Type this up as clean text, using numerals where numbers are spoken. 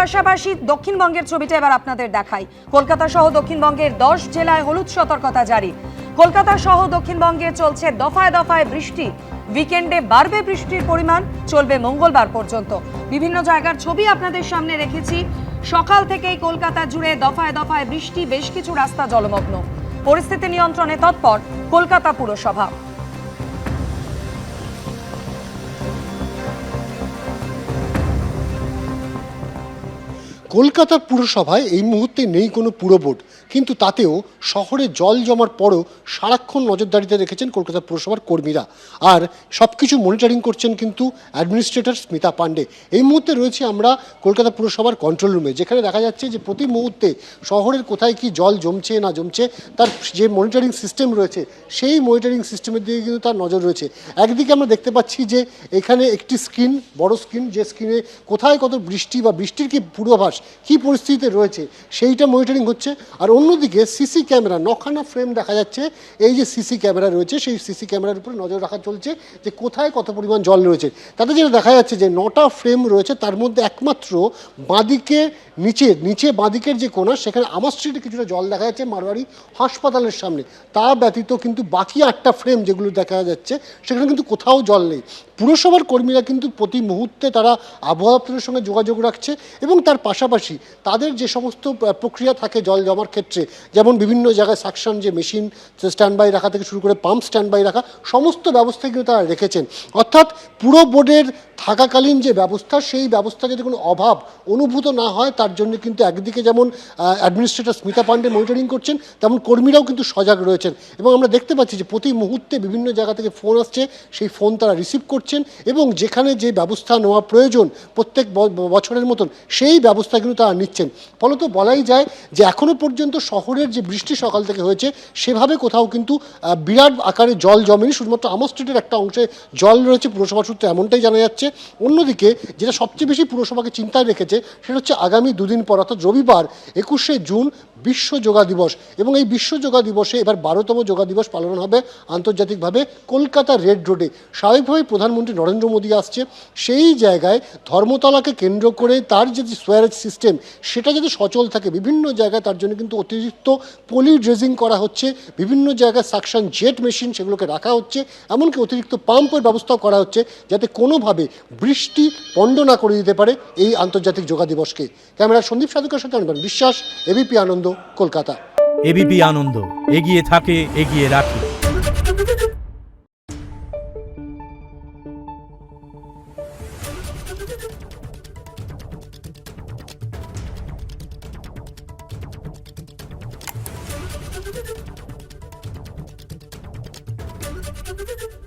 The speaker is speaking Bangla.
পাশাপাশি দক্ষিণবঙ্গের ছবিটা এবার আপনাদের দেখাই। কলকাতা সহ দক্ষিণবঙ্গের 10 জেলায় হলুদ সতর্কতা জারি। কলকাতা সহ দক্ষিণবঙ্গে চলছে দফায় দফায় বৃষ্টি। উইকেন্ডে বাড়বে বৃষ্টির পরিমাণ, চলবে মঙ্গলবার পর্যন্ত। বিভিন্ন জায়গার ছবি আপনাদের সামনে রেখেছি। সকাল থেকেই কলকাতা জুড়ে দফায় দফায় বৃষ্টি, বেশ কিছু রাস্তা জলমগ্ন। পরিস্থিতি নিয়ন্ত্রণে তৎপর কলকাতা পুরসভা। কলকাতা পুরসভায় এই মুহূর্তে নেই কোনো পুরবোর্ড, কিন্তু তাতেও শহরে জল জমার পরও সারাক্ষণ নজরদারিতে রেখেছেন কলকাতা পুরসভার কর্মীরা। আর সব কিছু মনিটরিং করছেন কিন্তু অ্যাডমিনিস্ট্রেটর স্মিতা পাণ্ডে। এই মুহূর্তে রয়েছে আমরা কলকাতা পুরসভার কন্ট্রোল রুমে, যেখানে দেখা যাচ্ছে যে প্রতি মুহূর্তে শহরের কোথায় কি জল জমছে না জমছে তার যে মনিটরিং সিস্টেম রয়েছে, সেই মনিটরিং সিস্টেমের দিকে কিন্তু তার নজর রয়েছে। একদিকে আমরা দেখতে পাচ্ছি যে এখানে একটি স্ক্রিন, বড় স্ক্রিন, যে স্ক্রিনে কোথায় কত বৃষ্টি বা বৃষ্টির কি পূর্বাভাস, কী পরিস্থিতিতে রয়েছে সেইটা মনিটরিং হচ্ছে। আর অন্যদিকে সিসি ক্যামেরা, 9খানা ফ্রেম দেখা যাচ্ছে। এই যে সিসি ক্যামেরা রয়েছে, সেই সিসি ক্যামেরার উপরে নজর রাখা চলছে যে কোথায় কত পরিমাণ জল রয়েছে। তাতে যেটা দেখা যাচ্ছে যে 9টা ফ্রেম রয়েছে, তার মধ্যে একমাত্র বাঁদিকে নিচে বাঁদিকের যে কোণা, সেখানে আমার স্ট্রিটে কিছুটা জল দেখা যাচ্ছে মারোয়ারি হাসপাতালের সামনে। তা ব্যতীত কিন্তু বাকি 8টা ফ্রেম যেগুলো দেখা যাচ্ছে সেখানে কিন্তু কোথাও জল নেই। পুরসভার কর্মীরা কিন্তু প্রতি মুহূর্তে তারা আবহাওয়া দপ্তরের সঙ্গে যোগাযোগ রাখছে এবং তার পাশাপাশি তাদের যে সমস্ত প্রক্রিয়া থাকে জল জমার ক্ষেত্রে, যেমন বিভিন্ন জায়গায় সাকশন যে মেশিন স্ট্যান্ড বাই রাখা থেকে শুরু করে পাম্প স্ট্যান্ড বাই রাখা, সমস্ত ব্যবস্থা কিন্তু তারা রেখেছেন। অর্থাৎ পুরো বোর্ডের থাকাকালীন যে ব্যবস্থা, সেই ব্যবস্থা যদি কোনো অভাব অনুভূত না হয়, তার জন্য কিন্তু একদিকে যেমন অ্যাডমিনিস্ট্রেটর স্মিতা পাণ্ডে মনিটরিং করছেন, তেমন কর্মীরাও কিন্তু সজাগ রয়েছেন। এবং আমরা দেখতে পাচ্ছি যে প্রতি মুহূর্তে বিভিন্ন জায়গা থেকে ফোন আসছে, সেই ফোন তারা রিসিভ করছেন এবং যেখানে যে ব্যবস্থা নেওয়া প্রয়োজন প্রত্যেক বছরের মতন, সেই ব্যবস্থা কিন্তু তারা নিচ্ছেন। ফলত বলাই যায় যে এখনও পর্যন্ত শহরের যে বৃষ্টি সকাল থেকে হয়েছে, সেভাবে কোথাও কিন্তু বিরাট আকারে জল জমেনি। শুধুমাত্র আমার স্ট্রিটের একটা অংশে জল রয়েছে, পুরসভা সূত্রে এমনটাই জানা যাচ্ছে। অন্যদিকে যেটা সবচেয়ে বেশি পুরসভাকে চিন্তায় রেখেছে, সেটা হচ্ছে আগামী দুদিন পর অর্থাৎ রবিবার 21শে জুন বিশ্ব যোগা দিবস। এবং এই বিশ্ব যোগা দিবসে এবার 12তম যোগা দিবস পালন হবে আন্তর্জাতিকভাবে কলকাতা রেড রোডে। স্বাভাবিকভাবেই প্রধানমন্ত্রী নরেন্দ্র মোদী আসছে। সেই জায়গায় ধর্মতলাকে কেন্দ্র করে তার যে সোয়ারেজ সিস্টেম, সেটা যাতে সচল থাকে, বিভিন্ন জায়গায় তার জন্য কিন্তু অতিরিক্ত পলি ড্রেজিং করা হচ্ছে। বিভিন্ন জায়গায় সাকশন জেট মেশিন সেগুলোকে রাখা হচ্ছে, এমনকি অতিরিক্ত পাম্পের ব্যবস্থাও করা হচ্ছে, যাতে কোনোভাবে বৃষ্টি পণ্ড না করে দিতে পারে এই আন্তর্জাতিক যোগা দিবসকে। ক্যামেরার সন্দীপ সাধুকের সাথে অনির্বাণ বিশ্বাস, এবিপি আনন্দ, কলকাতা। এবিপি আনন্দ, এগিয়ে থাকে, এগিয়ে রাখে। Thank you.